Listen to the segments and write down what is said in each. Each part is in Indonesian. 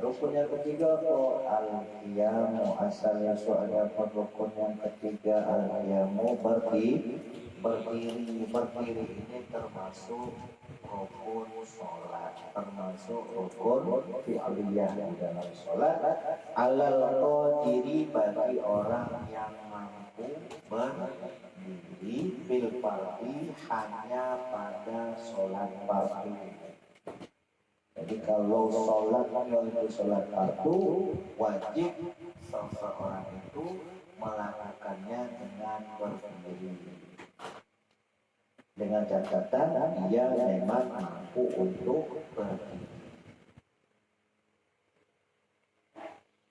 Rukun yang ketiga kok al-qiyamu, asalnya soalnya rukun yang ketiga al-qiyamu berdiri ini termasuk rukun sholat, termasuk rukun fi'liyah di dalam sholat. Alal qadiri, bagi orang yang mampu berdiri fil fardhi, hanya pada sholat fardhu. Jadi kalau sholatnya itu sholat fardu, wajib seseorang itu melakukannya dengan berdiri. Dengan catatan dia memang mampu untuk berdiri.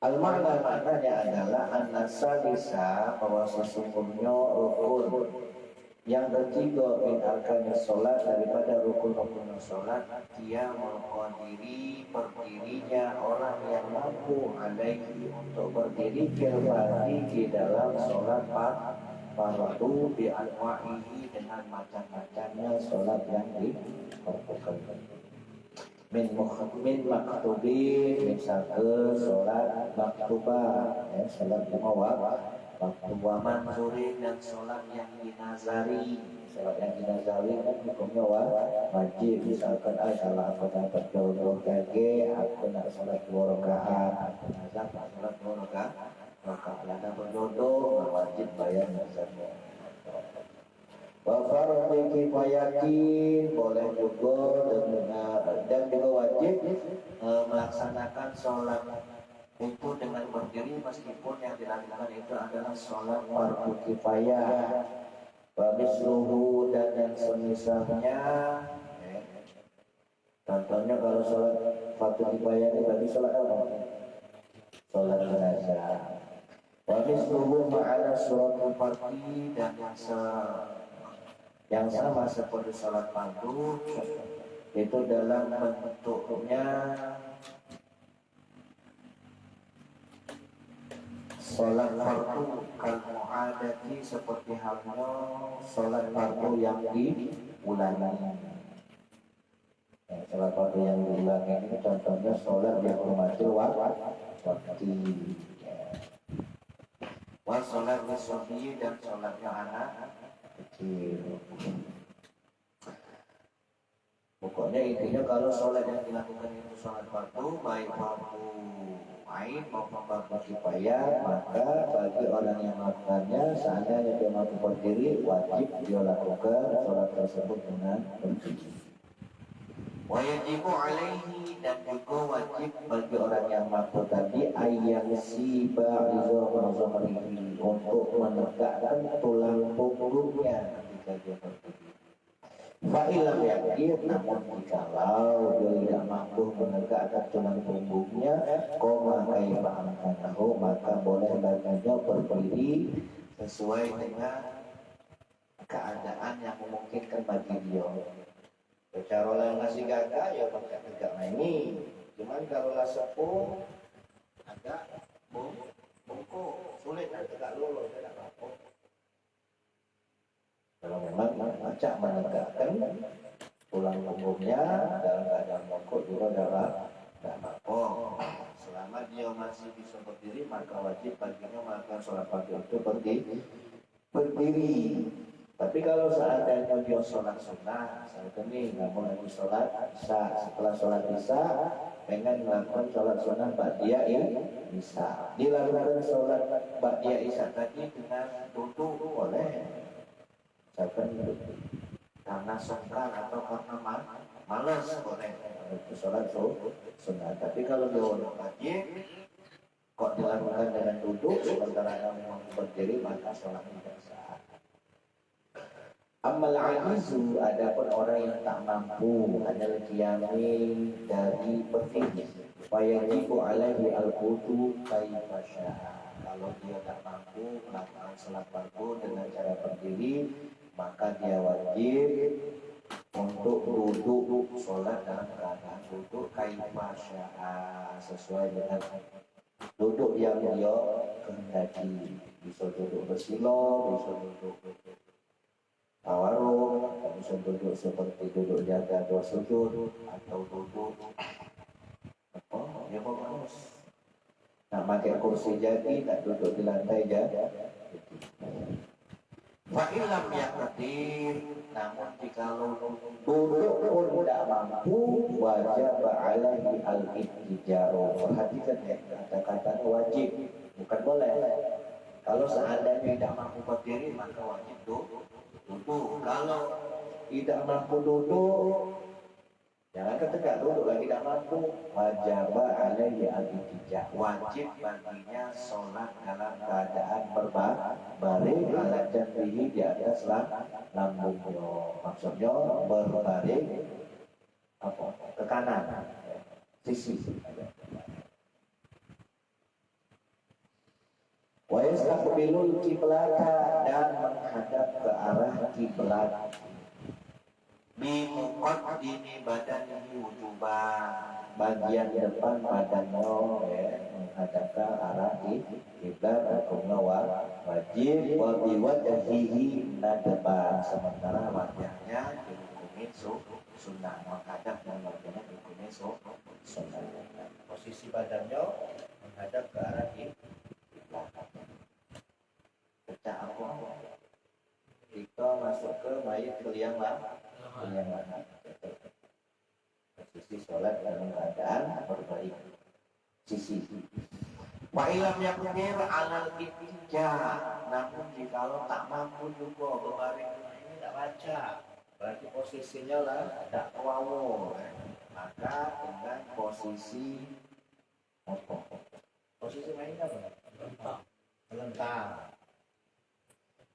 Al-makna, maknanya adalah an-nasalisa, bahwa sesungguhnya rukun yang ketiga min arkanis sholat, daripada rukun-rukun sholat, dia mengqadiri, berdirinya orang yang mampu alaihi, untuk berdiri fil fardhi, di dalam sholat fardu bi anwa'ihi, dengan macam-macamnya sholat yang dilakukan. Min maktubin, misalnya sholat maktubah, sholat yang waktu waman zurin, dan sholat yang dinazari. Sholat yang dinazari kan hukumnya wajib. Misalkan salah aku dapat jodoh kage, aku nak sholat 2 rakaat, aku nazar nak sholat 2 rakaat, ada berjodoh wajib bayar nazarnya. Wafardi kifayatin, boleh juga dan juga wajib melaksanakan sholat itu dengan berdiri, meskipun yang dilakukan itu adalah sholat fardu kifayah. Wabisluhu, dan yang semisalnya, contohnya kalau sholat fardu kifayah ini berarti sholat apa? Sholat jenazah. Wabisluhu ma'ana sholat fardhi, dan yang sama seperti sholat fardu, itu dalam bentuknya sholat fardu kal mu'adati, seperti halnya sholat fardu yang diulangi. Sholat fardu yang diulangi ini contohnya sholat yang bermatil waktu. Wa sholat wasobi, dan sholatnya anak kecil. Pokoknya intinya kalau sholat yang dilakukan itu sholat fardu, baik fardu ain maupun fardu kifayah, maka bagi orang yang melakukannya, seandainya dia mampu berdiri, wajib dia lakukan sholat tersebut dengan berdiri. Wajibu alaihi, dan juga wajib bagi orang yang mampu tadi ayam siba izomazomrihi, untuk menegakkan tulang punggungnya ketika dia berdiri. Fa'ilam yakin, namun jikalau dia tidak mampu menegakkan tulang punggungnya, koma kaifa'amkanahu, maka boleh baginya berdiri sesuai dengan keadaan yang memungkinkan bagi dia. Cara orang ngasih gagah ya pakai tegak ini. Cuman kalau lah sepuh agak bungkuk, sulit nak tegak lurus, tidak apa. Kalau memang macam menegakkan tulang punggungnya dalam keadaan bungkuk juga tidak apa. Selama dia masih bisa berdiri, maka wajib baginya melakukan sholat fardu itu berdiri. Tapi kalau seandainya dia sholat sunnah, misalnya ini namun lagi sholat isya, setelah sholat isya pengen melakukan sholat sunnah ba'diyah isya, dilakukan sholat ba'diyah isya tadi dengan duduk boleh, misalkan karena sungkan atau karena malas boleh itu sholat sunnah. Tapi kalau dia wajib kok dilakukan dengan duduk sementara kamu berdiri, maka sholatnya tidak sah. Amal ajizu, adapun orang yang tak mampu anil qiyami, dari berdiri, wajibu alaihi al-wudu kaifa syaa. Kalau dia tak mampu melakukan salat fardu dengan cara berdiri, maka dia wajib untuk duduk sholat dalam keadaan duduk kaifa syaa, sesuai dengan duduk yang dia kehendaki. Bisa duduk bersila, bisa duduk tawarruk, bisa duduk seperti duduk jaga 2 sujud, atau duduk pakai kursi jadi, tak duduk di lantai jadi. Fa'ilam yang ketir, namun jikalau duduk pun tidak mampu, wajib alaihi al-ihtijaru. Perhatikan ya, kata-kata wajib, bukan boleh. Kalau seandainya tidak mampu berdiri, maka wajib duduk. Kalau tidak mampu duduk, jangan ketika duduk lagi tidak mampu, wajib alaihi al-ihtijah, wajib baginya sholat dalam keadaan berbaring ala janbihi, di atas lambungnya. Maksudnya berbaring apa? Ke kanan, sisi. Wa yastaqbilul qiblata, dan menghadap ke arah kiblat. Bimuqaddimi badanihi wujuban, bagian depan badannya menghadap ke arah kiblat hukumnya wajib. Wa biwajhihi nadban, sementara wajahnya dihukumi sunnah, menghadap dan wajahnya dihukumi sunnah. Posisi badannya menghadap ke arah kiblat. Pecah apa? Jika masuk ke mayat ke liang lahat. Posisi sholat dalam keadaan berbalik sisi. Wa ilam yakudir alal ihtijah, namun jikalau tak mampu juga berbaring, ini tidak baca, berarti posisinya lah tidak kewawo, maka dengan posisi apa? Posisi mainnya apa? Telentang.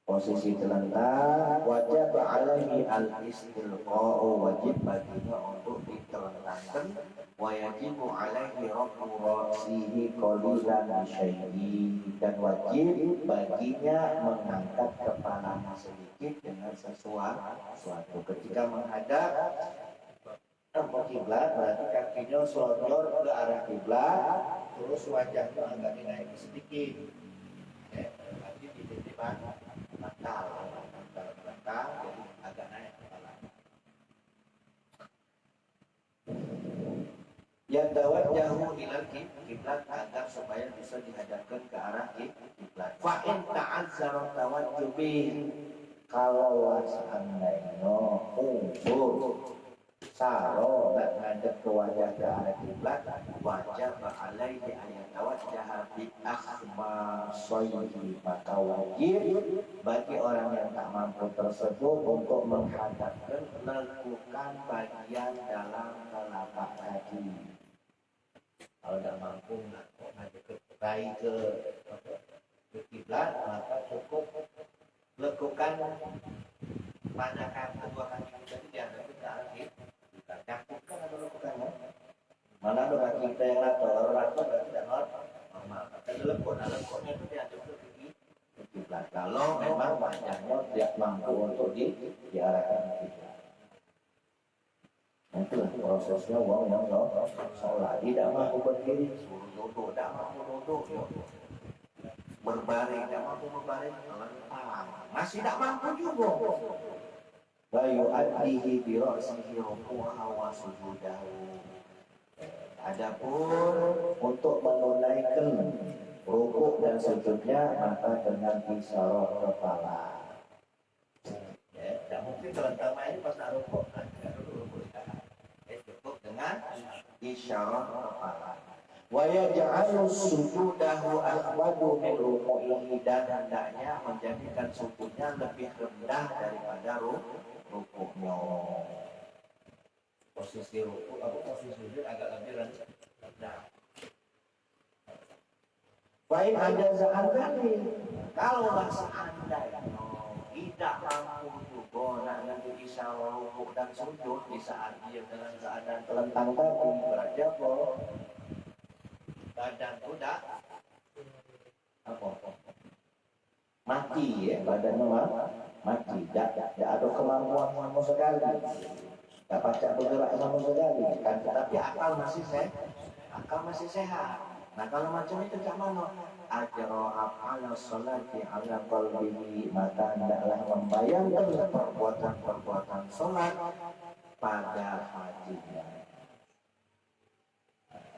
Posisi telentang, wajib alaihi al-istilqa'u, wajib baginya untuk ditelentangkan. Wa yajibu alaihi rafu ra'sihi qalilan bisyai'i, dan wajib baginya mengangkat kepalanya sedikit dengan sesuatu. Ketika menghadap ke kiblat, berarti kakinya selonjor ke arah kiblat, terus wajahnya agak dinaiki sedikit. Berarti di titipan batal, jadi agak naik kepala. Yang tawajjahu ilal kiblat, agar supaya bisa dihadapkan ke arah kiblat. Fa in ta'azzara tawajjubi, kalau seandainya unsur saro nak ngadep ke wajah ke arah kiblat, wajib alaihi ayat tawajjah bi akhma soyihi, maka wajib bagi orang yang tak mampu tersebut untuk menghadapkan lekukan bagian dalam telapak kaki. Kalau tidak mampu menghadap ke kiblat, maka cukup lekukan pada kedua kaki kita diangkat ke arah kiblat. Kaki kan ada lekukannya. Mana ada kaki kita yang rata, kalau rata berarti tidak normal. Tapi lekuknya itu diangkat ke kiblat. Kalau memang wajahnya tidak mampu untuk diarahkan ke kiblat. Itulah prosesnya orang yang sholat tidak mampu berdiri, suruh duduk, tidak mampu duduk, berbaring, tidak mampu berbaring, telentang, masih tidak mampu juga. Wa yu'addihi bi ra'sihi ruku'ahu wa sujudahu. Adapun untuk menunaikan rukuk dan sujudnya, maka dengan isyarat kepala. Tidak mungkin telentang main pas nak rukuk, cukup dengan isyarat kepala. Wa yaj'alu sujudahu akhwadu min ruku'ihi, dan hendaknya menjadikan sujudnya lebih rendah daripada rukuknya. Posisi rukuk atau posisi sujud agak lebih rendah. Baik, ada seandainya kalaulah seandainya tidak mampu juga nak nanti isyarat rukuk dan sujud di saat dia dalam keadaan telentang tadi, berarti apa? Badan udah apa? Mati ya, badannya mati, tidak ada kemampuan sama sekali, tidak pacak bergerak sama sekali, kan? Tetapi akal masih sehat. Nah kalau macam itu macam mana? Ajra af'ala sholati ala qalbihi, maka hendaklah membayangkan perbuatan-perbuatan sholat pada hatinya.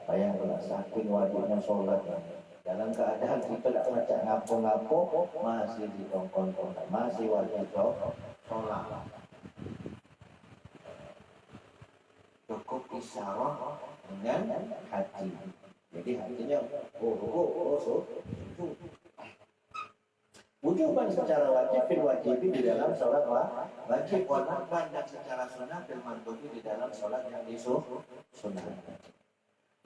Bayangkanlah saking wajibnya sholat, Dalam keadaan kita tidak baca ngapo-ngapo, masih ditongkon-tongkon, masih wajib sholat. Cukup isyarah dengan haji. Jadi hajinya wujuban secara wajib fil wajibi di dalam sholat wajib, wanaban dan secara sunnah fil mandubi di dalam sholat yang sunnah.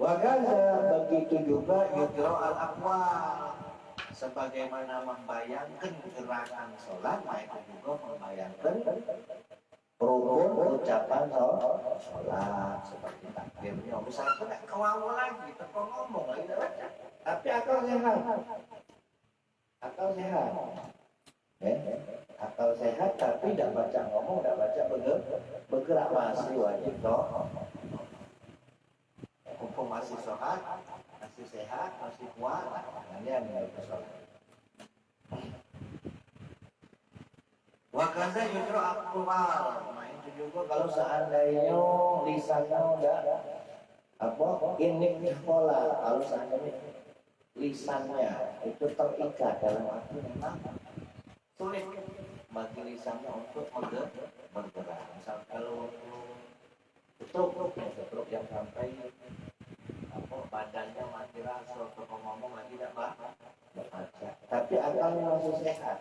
Wagaza begitu juga yudro al aqwal, sebagaimana membayangkan gerakan sholat, maka juga membayangkan rukun ucapan sholat seperti takbirnya. Misalnya tidak kewau lagi, terkong ngomong lagi, tapi akal sehat. Akal sehat tapi tidak baca ngomong, tidak baca bergerak, masih wajib hukum masih sholat, masih sehat, masih kuat, kalian yang sholat. Wakaza yudro akwal, nah itu juga kalau seandainya lisannya udah ini pola, kalau seandainya lisannya itu terikat dalam arti memang sulit bagi lisannya untuk bergerak. Misal kalau stroke yang sampai badannya mati rasa untuk ngomong lagi tidak baca, tapi akalnya masih sehat.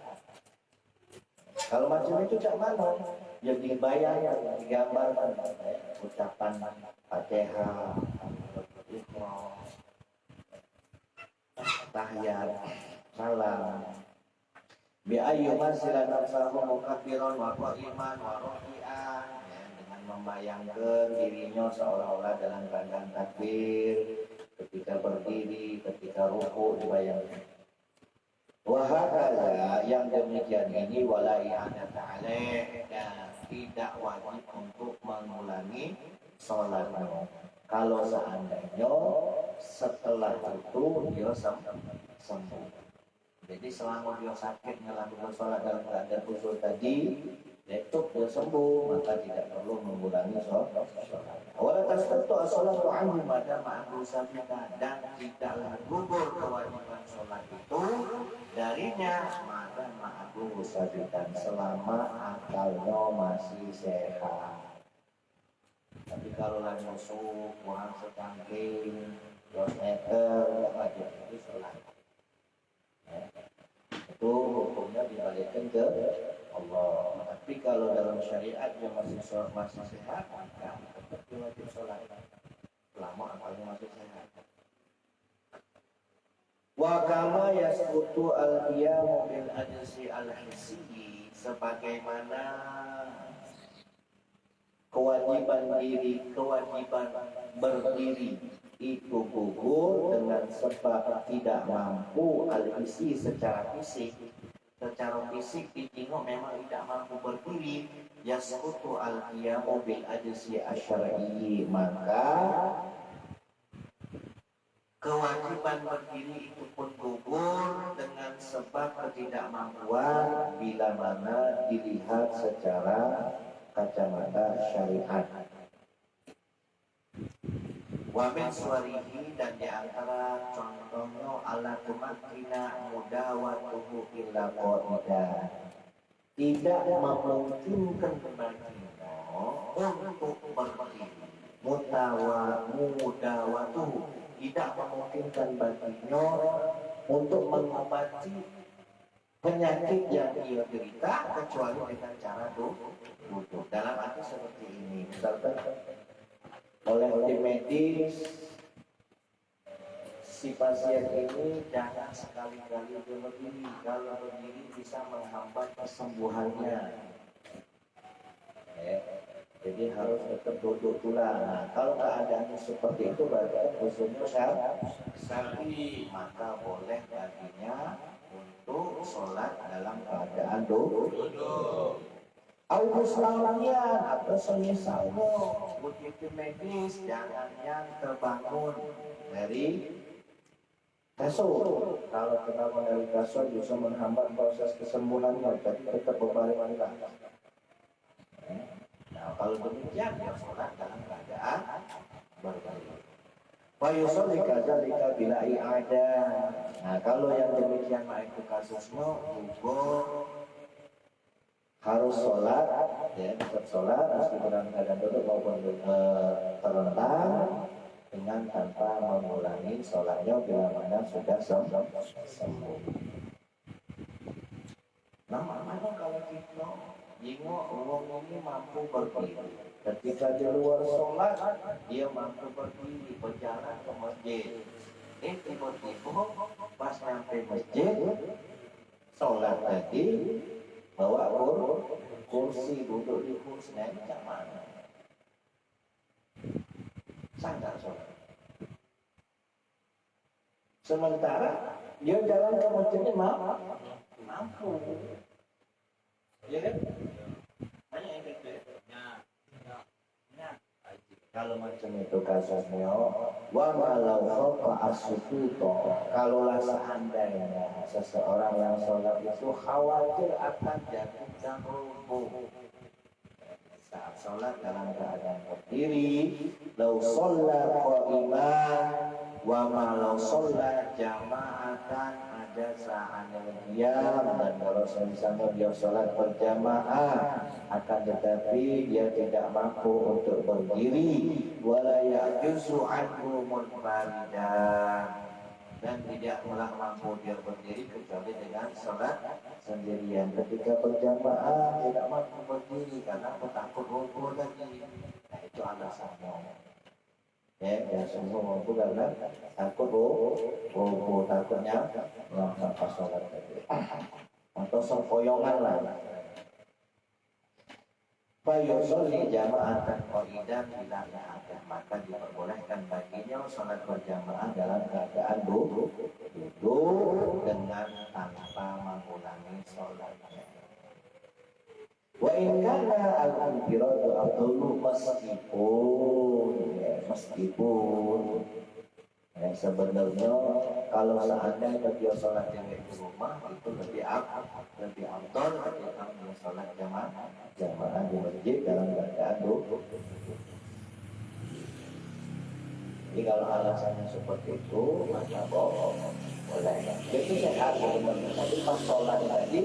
Kalau macam itu tak mana, ya dibayang, digambarkan ucapan Fatihah, tahiyat, salam. Bi ayyu manzilan nafsahu mukabbiran wa qa'iman wa rafi'an, dengan membayangkan dirinya seolah-olah dalam keadaan takbir, ketika berdiri, ketika ruku dibayangkan. Wahakala yang demikian ini wala i'adat alaih, dan tidak wajib untuk mengulangi sholatnya. Kalau seandainya setelah itu dia sembuh. Jadi selama dia sakit melakukan sholat dalam keadaan khusyuk tadi, itu dia sembuh, maka tidak perlu mengulangi sholat. Wala tasqatu as-salatu anhu madam ma'ahu sabita, dan tidaklah gugur kewajiban sholat itu darinya madam ma'ahu sabita, selama akalnya masih sehat. Tapi kalau lagi musuh, kurang secangking, 2 meter, tidak wajib itu sholat. Itu hukumnya dibalikkan ke Allah. Tapi kalau dalam syariat yang masih sehat, maka tetap wajib sholat selama akalnya masih sehat. Wa kama yasqutu al-qiyamu bil ajzi al-hissi, sebagaimana kewajiban berdiri itu gugur dengan sebab tidak mampu al-isi secara fisik. Secara fisik ditinggal memang tidak mampu berdiri, yasqutu al-qiyamu bil ajzi asyar'i, maka kewajiban berdiri itu pun gugur dengan sebab ketidakmampuan bila mana dilihat secara kacamata syariat. Wa min suwarihi, dan diantara contohnya ala tumakina mudawatuhu illa qaidah, tidak memungkinkan baginya untuk berdiri, mudawatuhu, tidak memungkinkan baginya untuk mengobati penyakit yang ia derita kecuali dengan cara duduk. Dalam arti seperti ini, misalkan oleh tim medis, si pasien ini jangan sekali-kali berdiri, kalau berdiri bisa menghambat kesembuhannya. Jadi harus tetap duduk pula. Nah, kalau keadaannya seperti itu berarti khususnya syar'i, maka boleh baginya untuk sholat dalam keadaan duduk. Al-Muslimian atau semisalnya begitu medis, jangan yang terbangun dari kasur. Kalau terbangun dari kasur bisa menghambat proses kesembuhannya, jadi tetap berbaring. Nah, kalau demikian dia sholat dalam keadaan berbaring. Wa yusolli kadzalika bila i'ada. Nah, kalau yang demikian mah itu kasusnya juga harus sholat, ya, tetap sholat meskipun dalam keadaan duduk maupun terlentang dengan tanpa mengulangi sholatnya bila mana sudah sembuh. Nah, mana kalau kita jengok uang ini mampu berdiri, ketika di luar sholat dia mampu berdiri berjalan ke masjid. Tiba-tiba pas sampai masjid sholat tadi bawa kursi duduk di kursi macam mana? Sanggar sholat. Sementara dia jalan ke masjidnya mampu. Ya kan? Banyak yang gitu. Nah. Kalau macam itu kasusnya, wa malau khafa as-sukuto, kalaulah seandainya seseorang yang sholat itu khawatir akan jatuh dan rubuh saat sholat dalam keadaan berdiri, lau sholat qa'iman wa malau sholat jama'atan, ada saatnya diam, dan kalau misalnya dia sholat berjamaah akan tetapi dia tidak mampu untuk berdiri, wala ya'juzu anhu munfaridan, dan tidaklah mampu dia berdiri kecuali dengan sholat sendirian. Ketika berjamaah tidak mampu berdiri karena takut rubuh tadi. Nah, itu alasannya. Ya semua mampu karena takut rubuh, takutnya melaksanakan sholat tadi. Atau sempoyongan lah. Fayusolli jama'atan qa'idan bila ada, maka diperbolehkan baginya sholat berjamaah dalam keadaan duduk dengan tanpa mengulangi sholatnya. Wa in kana al-infiradu afdalu, meskipun sebenarnya kalau seandainya dia sholat yang di rumah itu lebih afdal ketimbang dia sholat jamaah di masjid dalam keadaan duduk. Jadi kalau alasannya seperti itu maka boleh. Itu sehat sebenarnya. Tapi pas sholat tadi,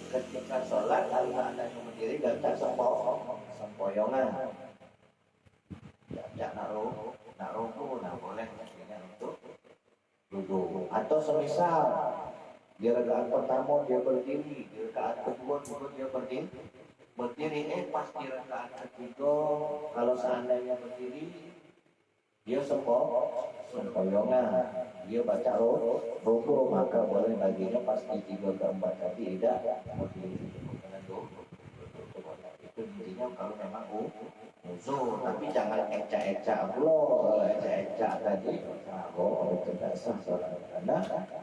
ketika sholat kalau ada yang berdiri gak bisa sempoyongan. Tidak naruh, boleh untuk duduk. Atau semisal di rakaat pertama dia berdiri, di rakaat kedua juga dia berdiri, pas di rakaat ketiga kalau seandainya berdiri dia sempoyongan, dia baca ruku, maka boleh baginya pas di 3 ke 4 tadi tidak berdiri dengan duduk. Itu intinya kalau memang uzur, tapi jangan ecak-ecak pula. Kalau ecak-ecak tadi itu tidak sah sholat, karena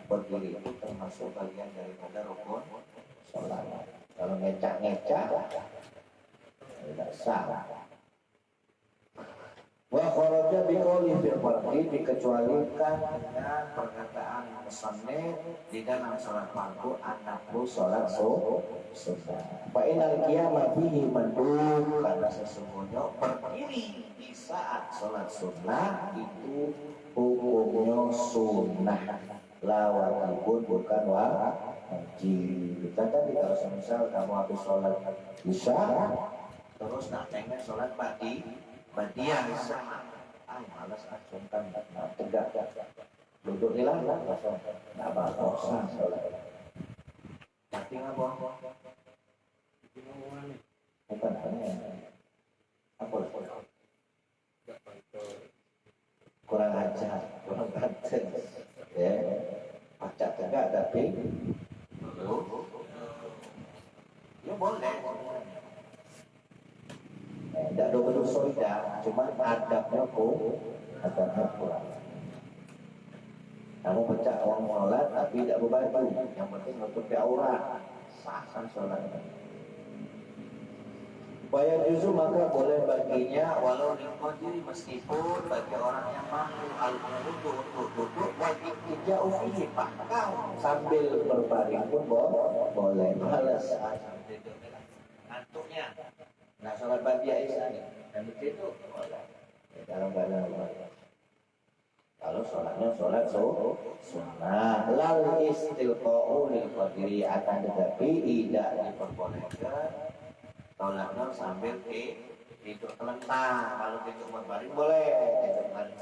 berdiri itu termasuk bagian daripada rukun sholat. Kalau ngecak-ngecak tidak sah. Wa kharaja biqouli fil fardhi, dikecualikan dengan perkataan musannif di dalam salat fardu anakku salat sunnah. Fa inal qiyama fihi mandub, karena sesungguhnya berdiri di saat salat sunnah itu hukumnya sunnah, la wajibun, bukan wajib. Tadi kalau semisal kamu habis salat isya terus nak pengen salat Badiah sama, malas acungkan, tegak, duduk hilang, nggak apa-apa, sholat. Tapi ngapa? Bukan apa? Kurang ajar, ya, pacak tegak tapi, ya boleh. Tidak ada berdosa tidak, cuma adabnya kurang. Kamu pecah orang sholat tapi tidak berbaju, yang penting nutupi aurat, sahkan sholat. Waya juzu, maka boleh baginya walau diqadiri, meskipun bagi orang yang mampu al-wudu untuk duduk wajib tidak ufihi, bahkan sambil berbaring pun boleh. Malas ngantuknya. Nah, sholat badiah isya dan itu boleh dalam keadaan sholatnya sholat sunnah. Lal istilqa'u lil qadiri, akan tetapi tidak diperbolehkan sholatnya sambil tidur telentang. Kalau tidur berbaring boleh, tidur baring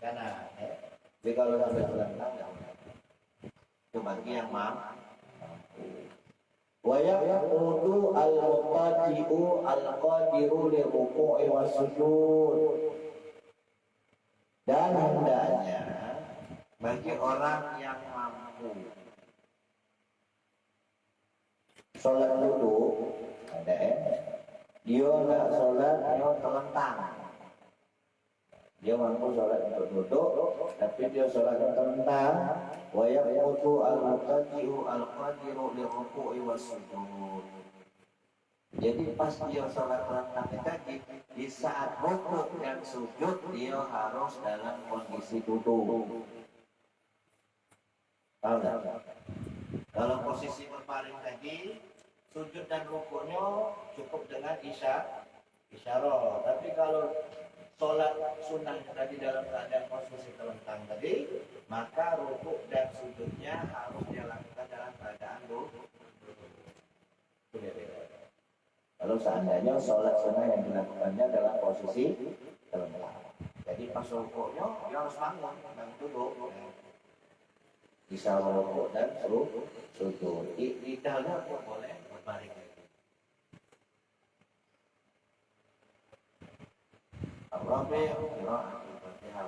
kanan. Tapi kalau sambil telentang nggak boleh. Itu bagi yang mampu. Wa yaqutu al-muqaddi'u al-qadiru li ruku'i was sujud. Dan hendaknya bagi orang yang mampu sholat duduk, ada dia nggak sholat, dia telentang. Dia mampu sholat untuk duduk, tapi dia sholat telentang. Wa yaqutu al-muqaddi'u al-qadiru li ruku'i was sujud. Jadi pas dia sholat telentang tadi, di saat rukuk dan sujud dia harus dalam kondisi duduk. Tahu tak? Kalau posisi berbaring tadi, sujud dan rukuknya cukup dengan isyarat. Tapi kalau sholat sunnah tadi dalam keadaan posisi telentang tadi, maka rukuk dan sujudnya harus dilakukan dalam keadaan duduk. Kalau seandainya sholat sunnah yang dilakukannya dalam posisi telentang, jadi pas rukuknya dia harus bangun dan duduk. Bisa rukuk dan sujud. Lidahnya pun boleh berbaring. Ar-Rabi' qira'atul Fatihah.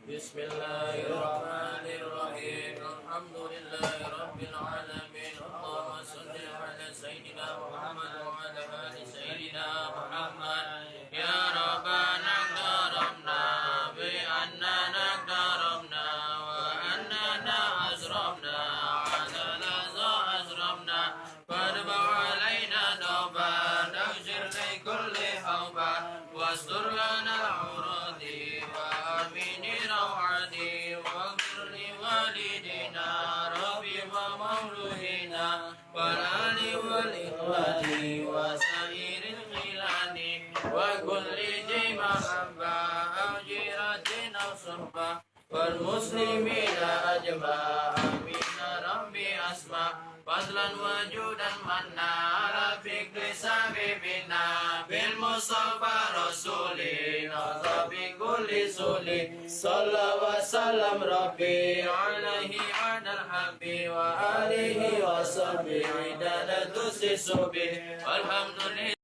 Bismillahirrahmanirrahim. Alhamdulillahirabbil alamin. Allahumma shalli ala sayyidina Muhammad wa ala ali sayyidina Muhammad. Ya Rabbana karamna bi annana karamna wa annana azramna ala laza azramna fadba alaina tawban aghfir li kulli hawban wastur lana uradi wa amini rawadi waghfir li walidina rabbi wa mawluhina wal ali wal ikhwani wa sairil khilani wa kulli mahabba aw jiratin aw suhbah wal muslimina ajma' amin rabbi asma' fadlan wajudan manna ala fikri sabibina bil mustafa rasulina sabi kulli suli salla wa salam rabbi alaihi adal habbi wa alihi wa sahbihi idadatu sisubi alhamdulillah.